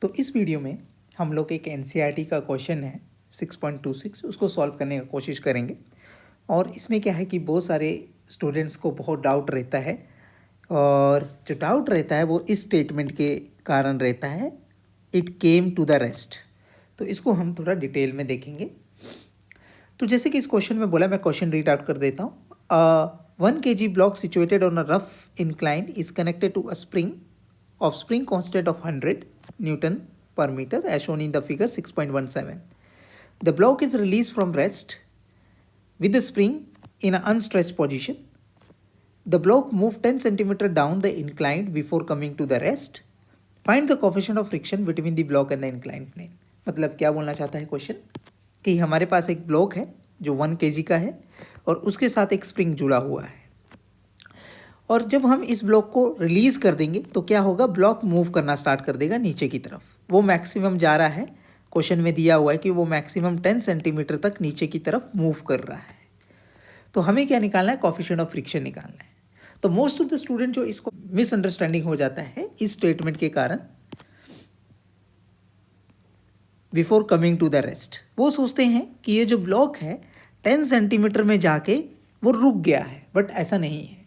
तो इस वीडियो में हम लोग एक एनसीईआरटी का क्वेश्चन है 6.26 उसको सॉल्व करने की कोशिश करेंगे। और इसमें क्या है कि बहुत सारे स्टूडेंट्स को बहुत डाउट रहता है, और जो डाउट रहता है वो इस स्टेटमेंट के कारण रहता है, it came to the rest. तो इसको हम थोड़ा डिटेल में देखेंगे। तो जैसे कि इस क्वेश्चन में बोला, मैं क्वेश्चन रीड आउट कर देता हूँ। 1 kg block situated on a rough incline is connected to a spring of spring constant of 100 Newton per meter as shown in the figure 6.17. The block is released from rest with the spring in an unstretched position. The block moved 10 cm down the incline before coming to the rest. Find the coefficient of friction between the block and the inclined plane. मतलब क्या बोलना चाहता है question कि हमारे पास एक block है जो 1 kg का है और उसके साथ एक स्प्रिंग जुड़ा हुआ है, और जब हम इस ब्लॉक को रिलीज़ कर देंगे तो क्या होगा, ब्लॉक मूव करना स्टार्ट कर देगा नीचे की तरफ। वो मैक्सिमम जा रहा है, क्वेश्चन में दिया हुआ है कि वो मैक्सिमम 10 सेंटीमीटर तक नीचे की तरफ मूव कर रहा है। तो हमें क्या निकालना है, कोएफिशिएंट ऑफ फ्रिक्शन निकालना है। तो मोस्ट ऑफ द स्टूडेंट जो इसको मिसअंडरस्टैंडिंग हो जाता है इस स्टेटमेंट के कारण, before coming to the rest, वो सोचते हैं कि ये जो ब्लॉक है 10 सेंटीमीटर में जाके वो रुक गया है, बट ऐसा नहीं है।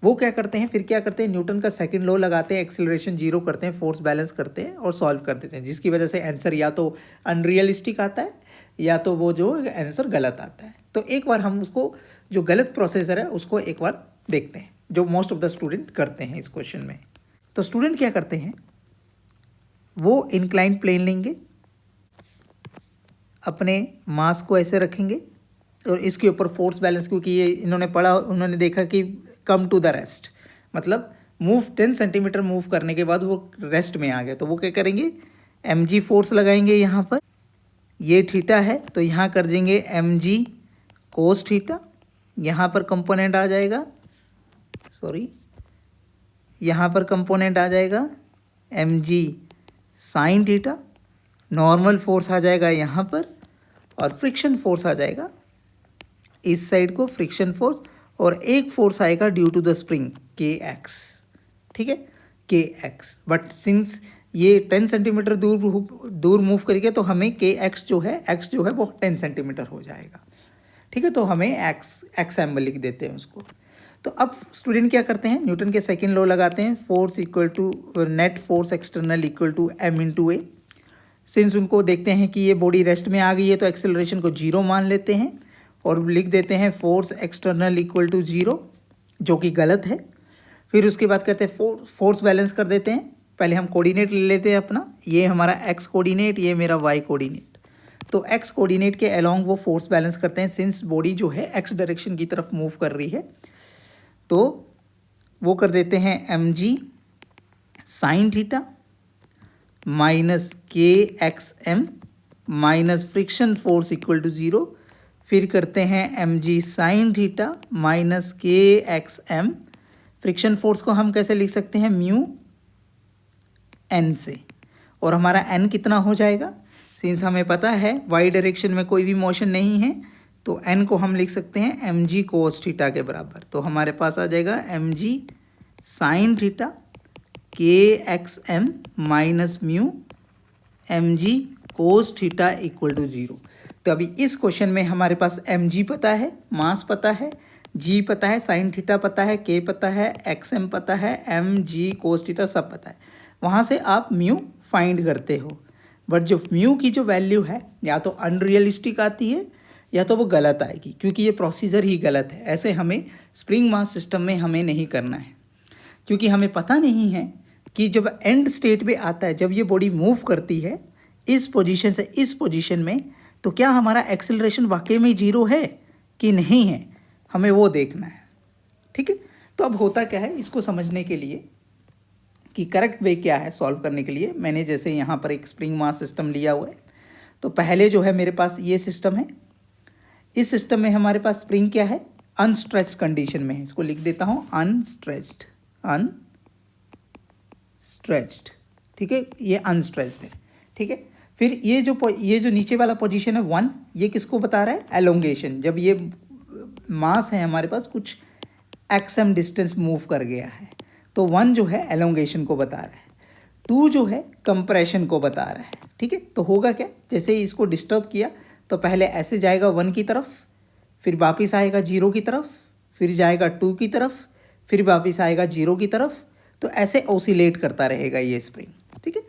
वो क्या करते हैं, फिर क्या करते हैं, न्यूटन का सेकंड लॉ लगाते हैं, एक्सेलरेशन जीरो करते हैं, फोर्स बैलेंस करते हैं और सॉल्व कर देते हैं, जिसकी वजह से आंसर या तो अनरियलिस्टिक आता है या तो वो जो आंसर गलत आता है। तो एक बार हम उसको, जो गलत प्रोसेसर है उसको एक बार देखते हैं, जो मोस्ट ऑफ द स्टूडेंट करते हैं इस क्वेश्चन में। तो स्टूडेंट क्या करते हैं, वो इंक्लाइन प्लेन लेंगे, अपने मास को ऐसे रखेंगे और इसके ऊपर फोर्स बैलेंस, क्योंकि ये इन्होंने पढ़ा, उन्होंने देखा कि कम टू द रेस्ट मतलब मूव 10 सेंटीमीटर मूव करने के बाद वो रेस्ट में आ गया, तो वो क्या करेंगे, mg फोर्स लगाएंगे यहाँ पर। ये थीटा है तो यहाँ कर देंगे mg कोस थीटा, यहाँ पर कंपोनेंट आ जाएगा, यहाँ पर कंपोनेंट आ जाएगा mg sine theta, normal force आ जाएगा यहाँ पर, और फ्रिक्शन फोर्स आ जाएगा इस साइड को, फ्रिक्शन फोर्स, और एक फोर्स आएगा due to the spring kx, ठीक है, kx। बट सिंस ये 10 सेंटीमीटर दूर मूव करेंगे तो हमें kx जो है, x जो है वो 10 सेंटीमीटर हो जाएगा, ठीक है। तो हमें x m लिख देते हैं उसको। तो अब स्टूडेंट क्या करते हैं, न्यूटन के सेकेंड लॉ लगाते हैं, force equal to net force external equal to m into A. Since उनको देखते हैं कि ये बॉडी रेस्ट में आ गई है तो एक्सेलरेशन को जीरो मान लेते हैं और लिख देते हैं force external equal to zero, जो कि गलत है। फिर उसके बाद कहते हैं फोर्स बैलेंस कर देते हैं। पहले हम कोऑर्डिनेट ले लेते हैं अपना, ये हमारा एक्स कोऑर्डिनेट, ये मेरा वाई कोऑर्डिनेट। तो एक्स कोऑर्डिनेट के अलोंग वो फोर्स बैलेंस करते हैं, सिंस बॉडी जो है एक्स डायरेक्शन की तरफ मूव कर रही है। तो वो कर देते हैं mg sine theta minus kxm minus friction force equal to zero. फिर करते हैं mg sine theta minus kxm, friction force को हम कैसे लिख सकते हैं, म्यू n से, और हमारा n कितना हो जाएगा, सिंस हमें पता है y डायरेक्शन में कोई भी मोशन नहीं है तो n को हम लिख सकते हैं mg कोस थीटा के बराबर। तो हमारे पास आ जाएगा mg sine theta kxm minus mu mg cos theta equal to zero. तो अभी इस क्वेश्चन में हमारे पास mg पता है, मास पता है, g पता है, साइन थीटा पता है, k पता है, xm पता है, mg कोस थीटा सब पता है। वहाँ से आप म्यू फाइंड करते हो, बट जो म्यू की जो वैल्यू है या तो अनरियलिस्टिक आती है या तो वो गलत आएगी, क्योंकि ये प्रोसीजर ही गलत है। ऐसे हमें स्प्रिंग मास सिस्टम में हमें नहीं करना है, क्योंकि हमें पता नहीं है कि जब एंड स्टेट पे आता है, जब ये बॉडी मूव करती है इस पोजीशन से इस पोजीशन में, तो क्या हमारा एक्सेलरेशन वाकई में जीरो है कि नहीं है, हमें वो देखना है, ठीक है। तो अब होता क्या है, इसको समझने के लिए कि करेक्ट वे क्या है सॉल्व करने के लिए, मैंने जैसे यहाँ पर एक स्प्रिंग मास सिस्टम लिया हुआ है। तो पहले जो है मेरे पास ये सिस्टम है, इस सिस्टम में हमारे पास स्प्रिंग क्या है, अनस्ट्रेच्ड कंडीशन में है। इसको लिख देता हूँ अनस्ट्रेच्ड, ठीक है, ये अनस्ट्रेच्ड है, ठीक है। फिर ये जो नीचे वाला पोजीशन है 1, ये किसको बता रहा है, एलोंगेशन। जब ये मास है हमारे पास कुछ xm डिस्टेंस मूव कर गया है, तो 1 जो है एलोंगेशन को बता रहा है। 2 जो है कंप्रेशन को बता रहा है, ठीक है। तो होगा क्या, जैसे ही इसको डिस्टर्ब किया तो पहले ऐसे जाएगा 1 की तरफ, फिर वापस आएगा 0 की तरफ, फिर जाएगा 2 की तरफ, फिर वापस आएगा 0 की तरफ। तो ऐसे ऑसिलेट करता रहेगा ये स्प्रिंग, ठीक है।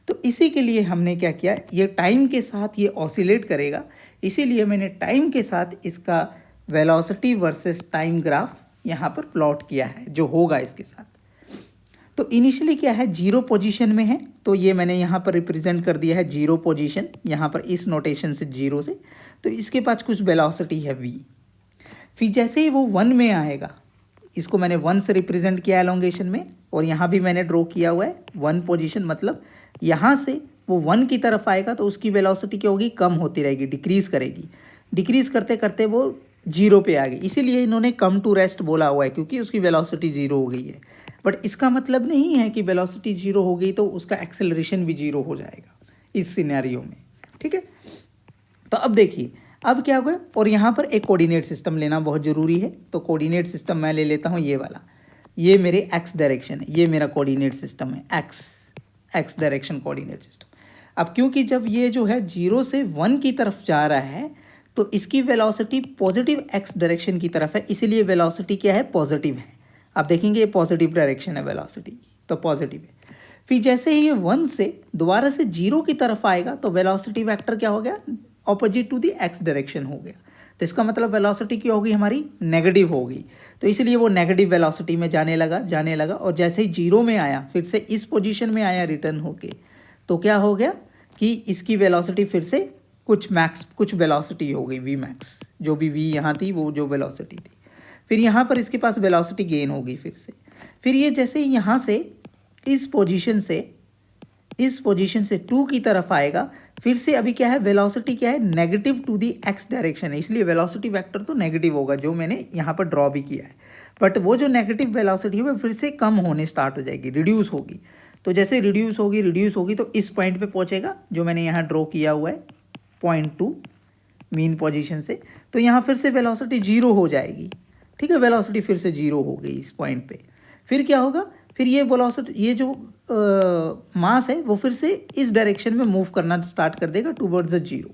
तो इसी के लिए हमने क्या किया, ये टाइम के साथ ये ऑसिलेट करेगा, इसीलिए मैंने टाइम के साथ इसका वेलोसिटी वर्सेस टाइम ग्राफ यहाँ पर प्लॉट किया है, जो होगा इसके साथ। तो इनिशियली क्या है, 0 पोजीशन में है, तो ये मैंने यहाँ पर रिप्रेजेंट कर दिया है 0 पोजीशन, यहाँ पर इस नोटेशन से 0 से। तो इसके पास कुछ वेलोसिटी है v। फिर जैसे ही वो 1 में आएगा, इसको मैंने 1 से रिप्रेजेंट किया एलोंगेशन में, और यहाँ भी मैंने ड्रॉ किया हुआ है 1 पोजीशन, मतलब यहाँ से वो 1 की तरफ आएगा तो उसकी वेलोसिटी क्या होगी, कम होती रहेगी, डिक्रीज़ करेगी। डिक्रीज़ करते करते वो 0 पे आ गई, इसीलिए इन्होंने कम टू रेस्ट बोला हुआ है, क्योंकि उसकी वेलोसिटी 0 हो गई है। बट इसका मतलब नहीं है कि वेलोसिटी 0 हो गई तो उसका एक्सेलरेशन भी 0 हो जाएगा इस सिनेरियो में, ठीक है। तो अब देखिए अब क्या होगा, और यहाँ पर एक कोऑर्डिनेट सिस्टम लेना बहुत ज़रूरी है। तो कोऑर्डिनेट सिस्टम मैं ले लेता हूँ ये वाला, ये मेरे एक्स डायरेक्शन है, ये मेरा कोऑर्डिनेट सिस्टम है एक्स डायरेक्शन कोऑर्डिनेट सिस्टम। अब क्योंकि जब ये जो है 0 से 1 की तरफ जा रहा है तो इसकी वेलोसिटी पॉजिटिव एक्स डायरेक्शन की तरफ है, इसीलिए वेलोसिटी क्या है, पॉजिटिव है। आप देखेंगे ये पॉजिटिव डायरेक्शन है वेलोसिटी की, तो पॉजिटिव है। फिर जैसे ही ये 1 से दोबारा से 0 की तरफ आएगा तो वेलोसिटी वेक्टर क्या हो गया, opposite to the x direction हो गया। तो इसका मतलब वेलोसिटी क्या होगी, हमारी नेगेटिव होगी। तो इसलिए वो नेगेटिव वेलोसिटी में जाने लगा, और जैसे ही 0 में आया, फिर से इस पोजीशन में आया रिटर्न होके, तो क्या हो गया कि इसकी वेलोसिटी फिर से कुछ वेलोसिटी हो गई वी मैक्स, जो भी वी यहाँ थी वो जो वेलोसिटी थी। फिर यहाँ पर इसके पास वेलोसिटी गेन होगी फिर से। फिर ये जैसे यहाँ से इस पोजीशन से 2 की तरफ आएगा, फिर से अभी क्या है, वेलोसिटी क्या है, negative to the x direction है, इसलिए वेलोसिटी वेक्टर तो नेगेटिव होगा, जो मैंने यहाँ पर ड्रॉ भी किया है। बट वो जो नेगेटिव वेलोसिटी है वो फिर से कम होने स्टार्ट हो जाएगी, रिड्यूस होगी। तो जैसे रिड्यूस होगी तो इस पॉइंट पे पहुँचेगा, जो मैंने यहाँ ड्रॉ किया हुआ है पॉइंट 2 मीन पोजीशन से। तो यहाँ फिर से वेलोसिटी 0 हो जाएगी, ठीक है। वेलोसिटी फिर से 0 हो गई इस पॉइंट पे। फिर क्या होगा, फिर ये वेलोसिटी, ये जो मास है वो फिर से इस डायरेक्शन में मूव करना स्टार्ट कर देगा टूवर्ड्स द 0।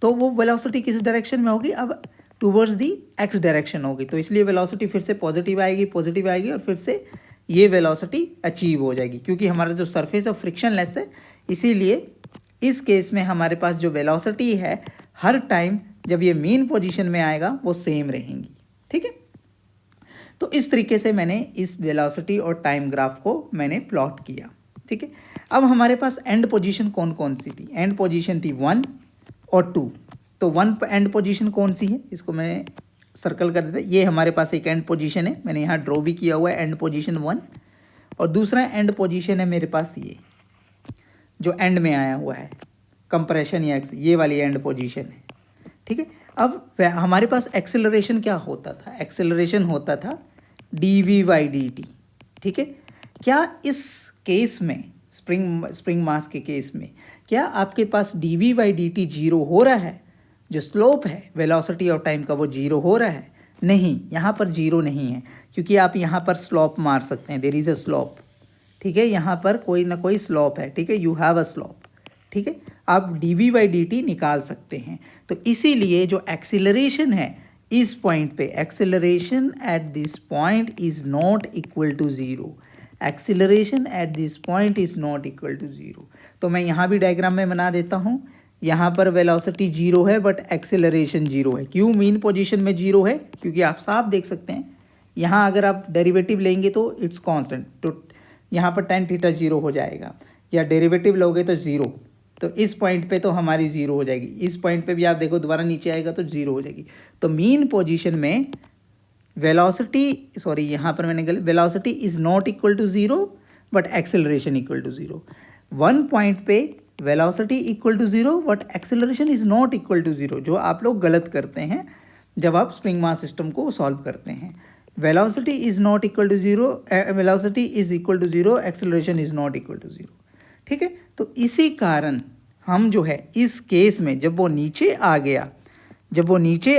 तो वो वेलोसिटी किस डायरेक्शन में होगी, अब टूवर्ड्स दी एक्स डायरेक्शन होगी। तो इसलिए वेलोसिटी फिर से पॉजिटिव आएगी और फिर से ये वेलोसिटी अचीव हो जाएगी, क्योंकि हमारा जो सरफेस ऑफ फ्रिक्शनलेस है, इसीलिए इस केस में हमारे पास जो वेलोसिटी है हर टाइम जब ये मेन पोजीशन में आएगा वो सेम रहेंगी, ठीक है। तो इस तरीके से मैंने इस वेलोसिटी और टाइम ग्राफ को मैंने प्लॉट किया, ठीक है। अब हमारे पास एंड पोजीशन कौन कौन सी थी, एंड पोजीशन थी 1 और 2। तो 1 एंड पोजीशन कौन सी है, इसको मैं सर्कल कर देता। ये हमारे पास एक एंड पोजीशन है, मैंने यहाँ ड्रॉ भी किया हुआ है एंड पोजीशन 1। और दूसरा एंड पोजीशन है मेरे पास ये जो एंड में आया हुआ है, कंप्रेशन या ये वाली एंड पोजीशन है, ठीक है। अब हमारे पास एक्सेलरेशन क्या होता था, एक्सेलरेशन होता था dv/dt, ठीक है। क्या इस केस में स्प्रिंग मास के केस में क्या आपके पास dv/dt 0 हो रहा है, जो स्लोप है वेलोसिटी और टाइम का वो 0 हो रहा है? नहीं, यहाँ पर 0 नहीं है, क्योंकि आप यहाँ पर स्लोप मार सकते हैं, देयर इज़ अ स्लोप, ठीक है। यहाँ पर कोई ना कोई स्लोप है, ठीक है, यू हैव अ स्लोप, ठीक है। आप dv/dt निकाल सकते हैं। तो इसीलिए जो एक्सीलरेशन है इस पॉइंट पे, acceleration at this point is not equal to 0, acceleration at this point is not equal to 0। तो मैं यहाँ भी डायग्राम में बना देता हूँ, यहाँ पर वेलोसिटी 0 है बट एक्सीलरेशन 0 है। क्यों मीन पोजीशन में 0 है, क्योंकि आप साफ देख सकते हैं यहाँ अगर आप डेरिवेटिव लेंगे तो इट्स कांस्टेंट, तो यहाँ पर tan थीटा 0 हो जाएगा, या डेरिवेटिव लोगे तो 0। तो इस पॉइंट पे तो हमारी 0 हो जाएगी, इस पॉइंट पे भी आप देखो दोबारा नीचे आएगा तो 0 हो जाएगी। तो मीन पोजीशन में वेलोसिटी, सॉरी यहाँ पर मैंने गलत, velocity is not equal to 0 but acceleration equal to 0। 1 point पे velocity equal to 0 but acceleration is not equal to 0, जो आप लोग गलत करते हैं जब आप स्प्रिंग मास सिस्टम को सॉल्व करते हैं। Velocity is not equal to 0, velocity is equal to 0, acceleration is not equal to 0, ठीक है। तो इसी कारण हम जो है इस केस में जब वो नीचे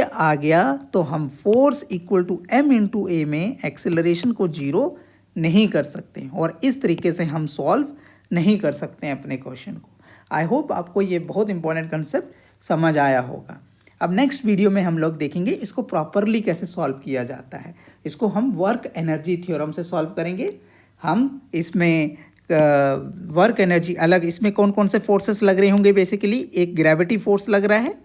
आ गया तो हम force equal to m × a में एक्सेलरेशन को 0 नहीं कर सकते, और इस तरीके से हम सॉल्व नहीं कर सकते हैं अपने क्वेश्चन को। आई होप आपको ये बहुत इंपॉर्टेंट कंसेप्ट समझ आया होगा। अब नेक्स्ट वीडियो में हम लोग देखेंगे इसको प्रॉपरली कैसे सॉल्व किया जाता है। इसको हम वर्क एनर्जी थ्योरम से सॉल्व करेंगे। हम इसमें वर्क एनर्जी अलग, इसमें कौन कौन से फोर्सेस लग रहे होंगे, बेसिकली एक ग्रेविटी फोर्स लग रहा है,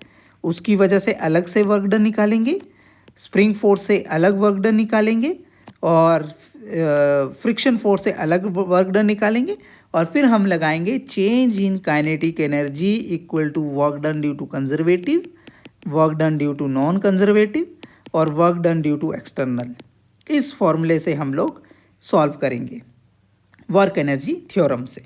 उसकी वजह से अलग से वर्क डन निकालेंगे, स्प्रिंग फोर्स से अलग वर्क डन निकालेंगे, और फ्रिक्शन फोर्स से अलग वर्क डन निकालेंगे, और फिर हम लगाएंगे change in kinetic energy equal to work done due to conservative, work done due to non conservative और work done due to external. इस फॉर्मूले से हम लोग सॉल्व करेंगे वर्क एनर्जी थ्योरम से।